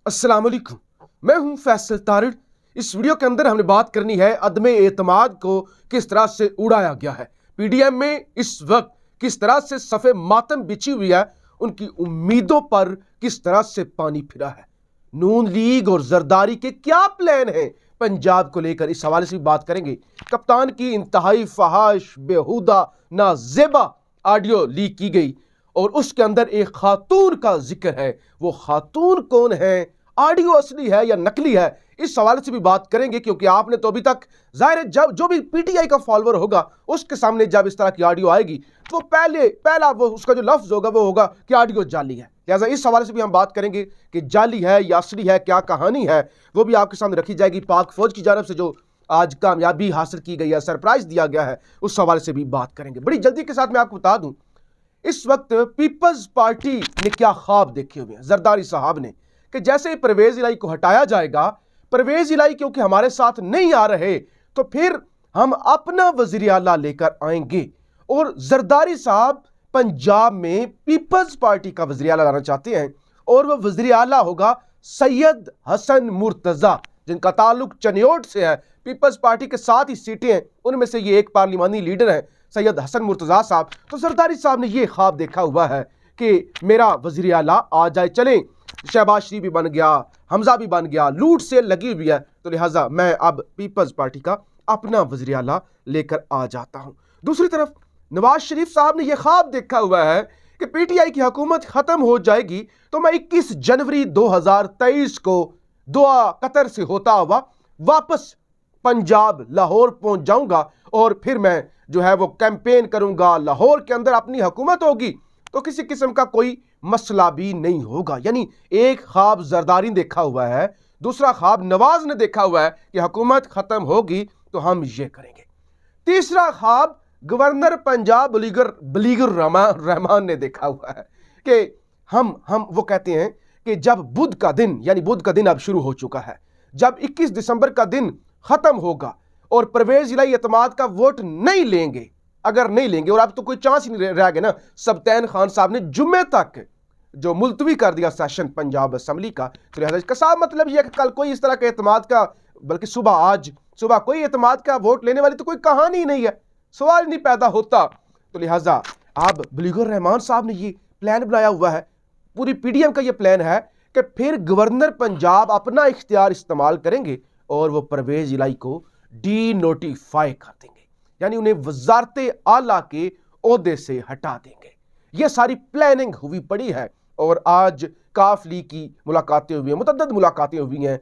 अस्सलाम वालेकुम, मैं हूं फैसल तारिड़। इस वीडियो के अंदर हमने बात करनी है अदम एतमाद को किस तरह से उड़ाया गया है। पीडीएम में इस वक्त किस तरह से सफ़े मातम बिछी हुई है, उनकी उम्मीदों पर किस तरह से पानी फिरा है। नून लीग और जरदारी के क्या प्लान हैं पंजाब को लेकर, इस हवाले से भी बात करेंगे। कप्तान की इंतहाई फहाश बेहुदा नाजेबा ऑडियो लीक की गई और उसके अंदर एक खातून का जिक्र है। वो खातून कौन है, ऑडियो असली है या नकली है, इस सवाल से भी बात करेंगे। क्योंकि आपने तो अभी तक जाहिर है जब जो भी पीटीआई का फॉलोअर होगा उसके सामने जब इस तरह की ऑडियो आएगी तो पहला वो उसका जो लफ्ज होगा वो होगा कि ऑडियो जाली है। लिहाजा इस सवाल से भी हम बात करेंगे कि जाली है या असली है, क्या कहानी है, वो भी आपके सामने रखी जाएगी। पाक फौज की जानब से जो आज कामयाबी हासिल की गई है, सरप्राइज दिया गया है, उस सवाल से भी बात करेंगे। बड़ी जल्दी के साथ मैं आपको बता दूं, इस वक्त पीपल्स पार्टी ने क्या ख्वाब देखे हुए हैं जरदारी साहब ने, कि जैसे ही परवेज इलाही को हटाया जाएगा, परवेज इलाही क्योंकि हमारे साथ नहीं आ रहे तो फिर हम अपना वजीर आला लेकर आएंगे। और जरदारी साहब पंजाब में पीपल्स पार्टी का वजीर आला लाना चाहते हैं और वह वजीर आला होगा सैयद हसन मुर्तजा, जिनका ताल्लुक चनियोट से है। पीपल्स पार्टी के 7 ही सीटें हैं, उनमें से ये एक पार्लिमानी लीडर है सैयद हसन मुर्तजा साहब। तो जरदारी साहब ने यह ख्वाब देखा हुआ है कि मेरा वजीर आला आ जाए। चले शहबाज शरीफ भी बन गया, हमजा भी बन गया, लूट से लगी हुई है, तो लिहाजा मैं अब पीपल्स पार्टी का अपना वजीर आला लेकर आ जाता हूं। दूसरी तरफ नवाज शरीफ साहब ने यह ख्वाब देखा हुआ है कि पीटीआई की हुकूमत खत्म हो जाएगी तो मैं 21 जनवरी 2023 को दुआ कतर से होता हुआ वापस पंजाब लाहौर पहुंच जाऊंगा और फिर मैं जो है वो कैंपेन करूंगा। लाहौर के अंदर अपनी हुकूमत होगी तो किसी किस्म का कोई मसला भी नहीं होगा। यानी एक ख्वाब जरदारी ने देखा हुआ है, दूसरा ख्वाब नवाज ने देखा हुआ है कि हुकूमत खत्म होगी तो हम ये करेंगे। तीसरा ख्वाब गवर्नर पंजाब बलीगर रहमान ने देखा हुआ है कि हम वो कहते हैं कि जब बुध का दिन, यानी बुध का दिन अब शुरू हो चुका है, जब 21 दिसंबर का दिन खत्म होगा और परवेज इलाही एतमाद का वोट नहीं लेंगे, अगर नहीं लेंगे, और अब तो कोई चांस ही नहीं रह गया ना, सबतैन खान साहब ने जुम्मे तक जो मुलतवी कर दिया सेशन पंजाब असम्बली का, तो लिहाजा इसका साफ मतलब यह है कि कल कोई इस तरह के एतमाद का, बल्कि आज सुबह कोई एतमाद का वोट लेने वाली तो कोई कहानी ही नहीं है, सवाल नहीं पैदा होता। तो लिहाजा अब बलीगर रहमान साहब ने ये प्लान बनाया हुआ है, पूरी पीडीएम का ये प्लान है कि फिर गवर्नर पंजाब अपना इख्तियार इस्तेमाल करेंगे और वो परवेज इलाही को डी नोटिफाई कर देंगे, यानी उन्हें वजारत आला के ओहदे से हटा देंगे। यह सारी प्लानिंग हुई पड़ी है और आज काफ लीग की मुलाकातें हुई हैं, मुतअद्दिद मुलाकातें हुई हैं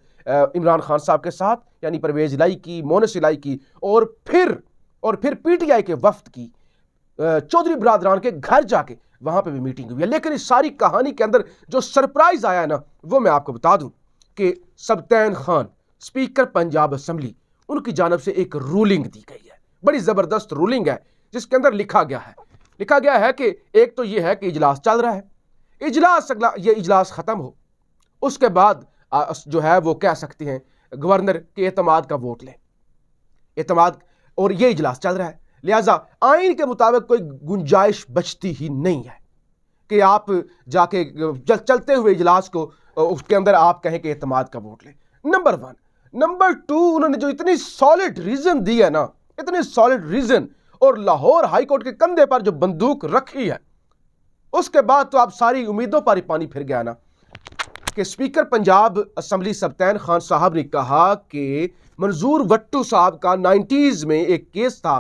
इमरान खान साहब के साथ, यानी परवेज इलाही की, मोनस इलाही की, और फिर पीटीआई के वफ्द की चौधरी बरादरान के घर जाके वहां पे भी मीटिंग हुई है। लेकिन इस सारी कहानी के अंदर जो सरप्राइज आया ना, वो मैं आपको बता दूं कि सबतैन खान स्पीकर पंजाब असम्बली, उनकी जानब से एक रूलिंग दी गई है, बड़ी जबरदस्त रूलिंग है, जिसके अंदर लिखा गया है कि एक तो यह है कि इजलास चल रहा है, अगला ये इजलास खत्म हो, उसके बाद जो है वो कह सकते हैं गवर्नर के एतमाद का वोट लें, एतमाद, और ये इजलास चल रहा है। लिहाजा आइन के मुताबिक कोई गुंजाइश बचती ही नहीं है कि आप जाके चलते हुए इजलास को उसके अंदर आप कहें कि एतमाद का वोट लें। नंबर 1। नंबर 2, उन्होंने जो इतनी सॉलिड रीजन दी है ना, इतने सॉलिड रीजन, और लाहौर हाई कोर्ट के कंधे पर जो बंदूक रखी है, उसके बाद तो आप सारी उम्मीदों पर ही पानी फिर गया ना, कि स्पीकर पंजाब असम्बली सबतैन खान साहब ने कहा कि मंजूर वट्टू साहब का 90s में एक केस था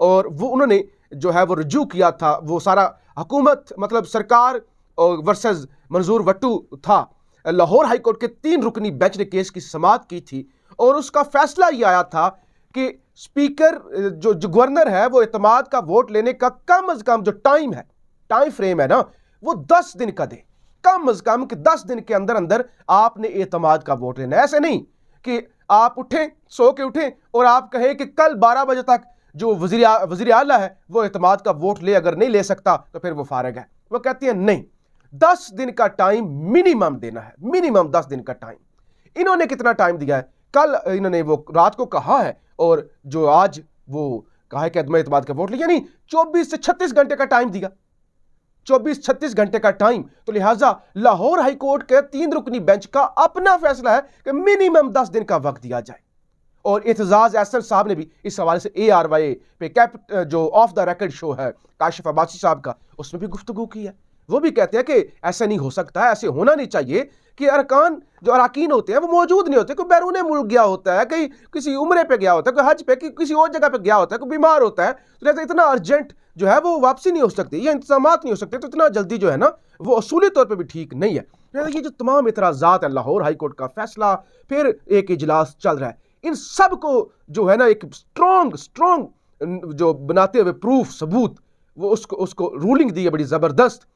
और वो उन्होंने जो है वो रजू किया था, वो सारा हुकूमत मतलब सरकार वर्सेस मंजूर वट्टू था। लाहौर हाई कोर्ट के 3 रुकनी बेंच ने केस की समाअत की थी और उसका फैसला ये आया था कि स्पीकर जो गवर्नर है वो एतमाद का वोट लेने का कम अज कम जो टाइम फ्रेम है ना, वो 10 दिन का दे, कम अज कम कि 10 दिन के अंदर अंदर आपने एतमाद का वोट लेना है। ऐसे नहीं कि आप उठें, सो के उठें और आप कहें कि कल 12 बजे तक जो वजीर आला है वो एतमाद का वोट ले, अगर नहीं ले सकता तो फिर वो फारिग है। वो कहती है नहीं, 10 दिन का टाइम मिनिमम देना है, मिनिमम 10 दिन का टाइम। इन्होंने कितना टाइम दिया है? कल इन्होंने वो रात को कहा है और जो आज वो कहा है कि अदम एतमाद का वोट ले, यानी 24 से 36 घंटे का टाइम दिया। 24-36 घंटे का टाइम। तो लिहाजा लाहौर हाई कोर्ट के 3 रुकनी बेंच का अपना फैसला है कि मिनिमम 10 दिन का वक्त दिया जाए। और एतजाज एहसन साहब ने भी इस हवाले से ARY पे जो ऑफ द रिकॉर्ड शो है काशिफ अब्बासी साहब का, उसमें भी गुफ्तगू की है। वो भी कहते हैं कि ऐसा नहीं हो सकता है, ऐसे होना नहीं चाहिए कि अरकान जो अरकान होते हैं वो मौजूद नहीं होते। कोई बैरून मुल्क गया होता है, कहीं किसी उम्रे पे गया होता है, कोई हज पे किसी और जगह पे गया होता है, कोई बीमार होता है, तो इतना अर्जेंट जो है वो वापसी नहीं हो सकती या इंतजाम नहीं हो सकते, तो इतना जल्दी जो है ना वो असूली तौर पर भी ठीक नहीं है। ये जो तमाम इतराज़ात है, लाहौर हाई कोर्ट का फैसला, फिर एक इजलास चल रहा है, इन सब को जो है ना एक स्ट्रॉन्ग जो बनाते हुए प्रूफ सबूत वो उसको रूलिंग दी है बड़ी ज़बरदस्त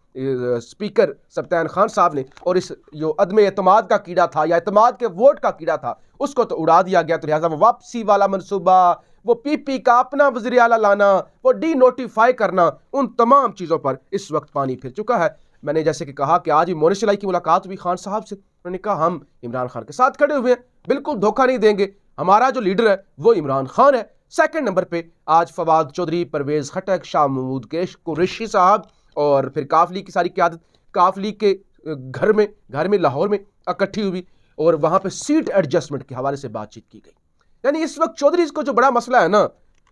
स्पीकर सब्तान खान साहब ने। और इस जो अदम एतमाद का कीड़ा था या एतमाद के वोट का कीड़ा था उसको तो उड़ा दिया गया। तो लिहाजा वो वापसी वाला मनसूबा, वो PP का अपना वज़ीर आला लाना, वो डी-नोटिफाई करना, उन तमाम चीज़ों पर इस वक्त पानी फिर चुका है। मैंने जैसे कि कहा कि आज भी मोनिस इलाही की मुलाकात हुई खान साहब से, उन्होंने कहा हम इमरान खान के साथ खड़े हुए हैं, बिल्कुल धोखा नहीं देंगे, हमारा जो लीडर है वो इमरान खान है। सेकंड नंबर पे आज फवाद चौधरी, परवेज़ खटक, शाह महमूद कुरैशी साहब और फिर काफ लीग की सारी क़यादत काफ लीग के घर में लाहौर में इकट्ठी हुई और वहाँ पे सीट एडजस्टमेंट के हवाले से बातचीत की गई। यानी इस वक्त चौधरी को जो बड़ा मसला है ना,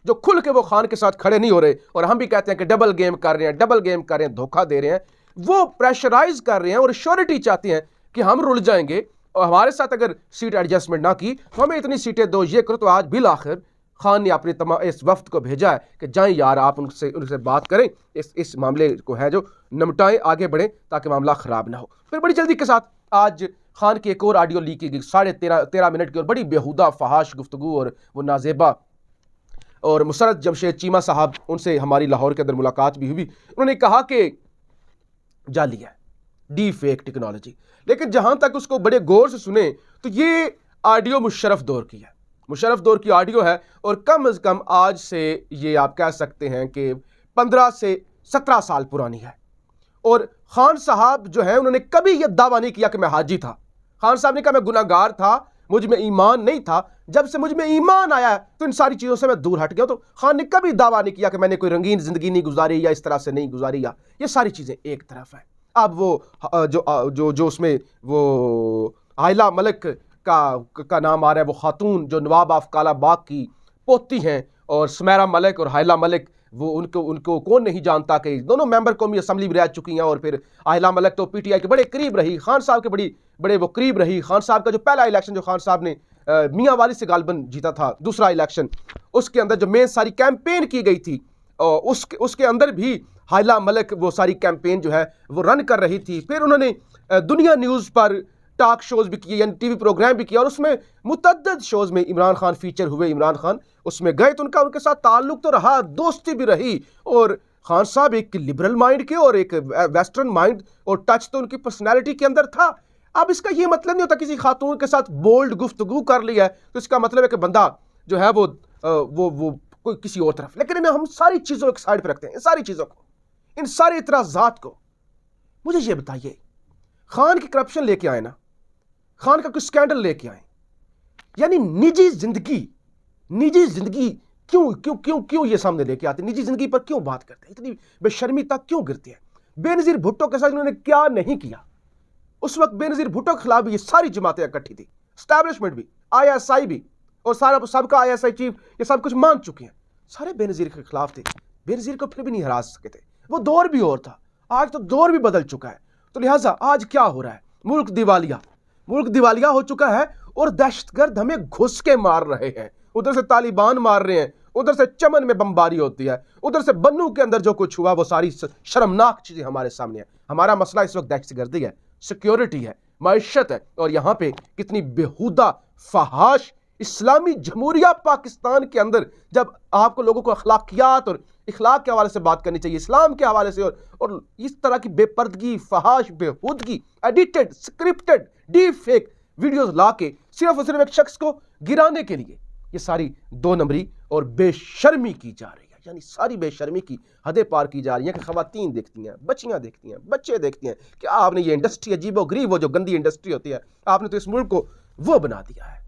जो खुल के वो खान के साथ खड़े नहीं हो रहे, और हम भी कहते हैं कि डबल गेम कर रहे हैं, धोखा दे रहे हैं, वो प्रेशराइज कर रहे हैं और श्योरिटी चाहते हैं कि हम रुल जाएंगे और हमारे साथ अगर सीट एडजस्टमेंट ना की तो हमें इतनी सीटें दो, ये करो। तो आज बिल आखिर खान ने अपने तमाम इस वफ्त को भेजा है कि जाएं यार, आप उनसे बात करें, इस मामले को है जो निपटाएं, आगे बढ़ें ताकि मामला ख़राब ना हो। फिर बड़ी जल्दी के साथ आज खान की एक और ऑडियो लीक की गई 13.5 मिनट की और बड़ी बेहुदा फहाश गुफ्तगू, और वो नाजेबा और मुसरत जमशेद चीमा साहब, उनसे हमारी लाहौर के अंदर मुलाकात भी हुई। उन्होंने कहा कि जाली है, डी फेक टेक्नोलॉजी, लेकिन जहां तक उसको बड़े गौर से सुने तो ये ऑडियो मुशर्रफ दौर की है, मुशर्रफ दौर की ऑडियो है, और कम से कम आज से ये आप कह सकते हैं कि 15 से 17 साल पुरानी है। और खान साहब जो है उन्होंने कभी यह दावा नहीं किया कि मैं हाजी था। खान साहब ने कहा मैं गुनाहगार था, मुझ में ईमान नहीं था, जब से मुझ में ईमान आया तो इन सारी चीज़ों से मैं दूर हट गया। तो खान ने कभी दावा नहीं किया कि मैंने कोई रंगीन ज़िंदगी नहीं गुजारी या इस तरह से नहीं गुजारी, या ये सारी चीज़ें एक तरफ है। अब वो जो उसमें वो आयला मलिक का नाम आ रहा है, वो खातून जो नवाब ऑफ कालाबाग की पोती हैं, और सुमेरा मलिक और हायला मलिक, वो उनको कौन नहीं जानता कि दोनों मेंबर कौमी असम्बली भी रह चुकी हैं। और फिर आयला मलिक तो PTI के बड़े करीब रही, खान साहब के बड़े वो करीब रही। खान साहब का जो पहला इलेक्शन जो खान साहब ने मियाँ वाली से गालबन जीता था, दूसरा इलेक्शन, उसके अंदर जो मेन सारी कैंपेन की गई थी, उसके अंदर भी हायला मलिक वो सारी कैंपेन जो है वो रन कर रही थी। फिर उन्होंने दुनिया न्यूज़ पर टॉक शोज़ भी किए, यानी TV प्रोग्राम भी किया, और उसमें मुतअद्दिद शोज़ में इमरान खान फीचर हुए। इमरान खान उसमें गए तो उनके साथ ताल्लुक़ तो रहा, दोस्ती भी रही, और खान साहब एक लिबरल माइंड के और एक वेस्टर्न माइंड और टच तो उनकी पर्सनैलिटी के अंदर था। अब इसका ये मतलब नहीं होता किसी खातून के साथ बोल्ड गुफ्तगू कर लिया है तो इसका मतलब है कि बंदा जो है वो कोई किसी और तरफ। लेकिन हम सारी चीज़ों एक साइड पर रखते हैं, इन सारी चीज़ों को, इन सारे इतराज़ात को। मुझे ये बताइए, खान की करप्शन लेके आए ना, खान का कोई स्कैंडल लेके आए, यानी निजी जिंदगी क्यों ये सामने लेके आते, निजी जिंदगी पर क्यों बात करते हैं, इतनी बेशर्मी तक क्यों गिरती है। बेनज़ीर भुट्टो के साथ उन्होंने क्या नहीं किया। उस वक्त बेनज़ीर भुट्टो के खिलाफ भी ये सारी जमातें इकट्ठी थी, एस्टैब्लिशमेंट भी, ISI भी, और सबका ISI चीफ ये सब कुछ मान चुके हैं, सारे बेनज़ीर के खिलाफ थे। बेनज़ीर को फिर भी नहीं हरा सके थे, वो दौर भी और था, आज तो दौर भी बदल चुका है। तो लिहाजा आज क्या हो रहा है, मुल्क दिवालिया हो चुका है, और दहशतगर्द हमें घुस के मार रहे हैं। उधर से तालिबान मार रहे हैं, उधर से चमन में बमबारी होती है, उधर से बन्नू के अंदर जो कुछ हुआ वो सारी शर्मनाक चीजें हमारे सामने है। हमारा मसला इस वक्त दहशतगर्दी है, सिक्योरिटी है, मैशत है, और यहाँ पे कितनी बेहुदा फहाश इस्लामी जमहूरिया पाकिस्तान के अंदर जब आपको लोगों को अखलाकियात और इखलाक के हवाले से बात करनी चाहिए, इस्लाम के हवाले से, और इस तरह की बेपर्दगी, फहाश, बेहुदगी, edited, scripted, deep fake videos ला के सिर्फ और सिर्फ एक शख्स को गिराने के लिए ये सारी 2 नंबरी और बेशर्मी की जा रही है। यानी सारी बेशर्मी की हदें पार की जा रही हैं कि ख़वातीन देखती हैं, बच्चियाँ देखती हैं, बच्चे देखते हैं कि आपने ये इंडस्ट्री अजीबो-गरीब, वो जो गंदी इंडस्ट्री होती है, आपने तो इस मुल्क को वो बना दिया है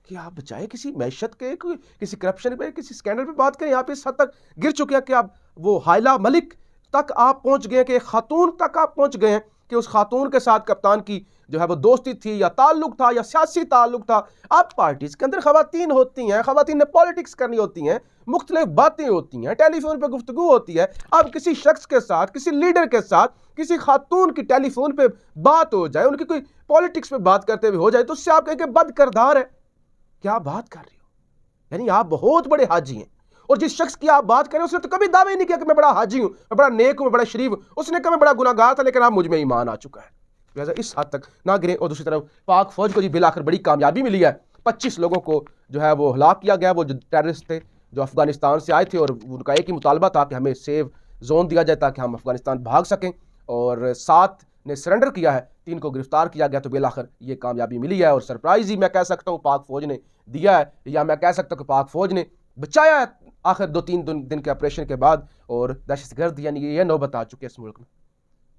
कि आप बचाए किसी मैशत के, किसी करप्शन पे, किसी स्कैंडल पे बात करें। यहाँ पे इस हद तक गिर चुके हैं कि आप वो हायला मलिक तक आप पहुंच गए कि खातून तक आप पहुंच गए हैं कि उस खातून के साथ कप्तान की जो है वो दोस्ती थी या ताल्लुक था या सियासी ताल्लुक था। अब पार्टीज के अंदर खवातीन होती हैं, खवातीन ने पॉलिटिक्स करनी होती हैं, मुख्तलिफ बातें होती हैं, टेलीफोन पे गुफ्तगू होती है। अब किसी शख्स के साथ, किसी लीडर के साथ, किसी खातून की टेलीफोन पे बात हो जाए, उनकी कोई पॉलिटिक्स पे बात करते हुए हो जाए, तो उससे आप कहेंगे बद किरदार है। क्या बात कर रही हो? यानी आप बहुत बड़े हाजी हैं, और जिस शख्स की आप बात करें उसने तो कभी दावा ही नहीं किया कि मैं बड़ा हाजी हूं, मैं बड़ा नेक हूं, मैं बड़ा शरीफ हूं। उसने कहा मैं बड़ा गुनाहगार था, लेकिन अब मुझ में ईमान आ चुका है। लिहाजा इस हद तक ना गिरें। और दूसरी तरफ पाक फौज को जी बिलाकर बड़ी कामयाबी मिली है। 25 लोगों को जो है वो हलाक किया गया, वो जो टेररिस्ट थे जो अफगानिस्तान से आए थे, और उनका एक ही मुतालबा था कि हमें सेफ जोन दिया जाए ताकि हम अफगानिस्तान भाग सकें। और 7 ने सरेंडर किया है, 3 को गिरफ्तार किया गया। तो बिलाखिर ये कामयाबी मिली है, और सरप्राइज ही मैं कह सकता हूँ पाक फौज ने दिया है, या मैं कह सकता हूँ कि पाक फौज ने बचाया है आखिर 2-3 दिन के ऑपरेशन के बाद। और दहशतगर्द यानी ये नौबत आ चुकी है इस मुल्क में।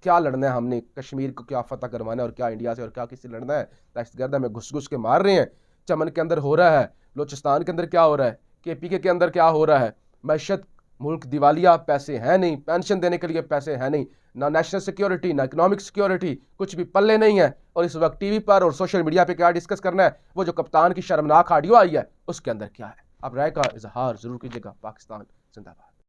क्या लड़ना है हमने, कश्मीर को क्या फतह करवाना है, और क्या इंडिया से और क्या किसी लड़ना है। दहशतगर्द हमें घुस घुस के मार रहे हैं। चमन के अंदर हो रहा है, बलोचिस्तान के अंदर क्या हो रहा है, KPK के अंदर क्या हो रहा है। मैशत मुल्क दिवालिया, पैसे हैं नहीं, पेंशन देने के लिए पैसे हैं नहीं, ना नेशनल सिक्योरिटी, ना इकोनॉमिक सिक्योरिटी, कुछ भी पल्ले नहीं है। और इस वक्त टीवी पर और सोशल मीडिया पे क्या डिस्कस करना है, वो जो कप्तान की शर्मनाक ऑडियो आई है उसके अंदर क्या है। आप राय का इजहार जरूर कीजिएगा। पाकिस्तान जिंदाबाद।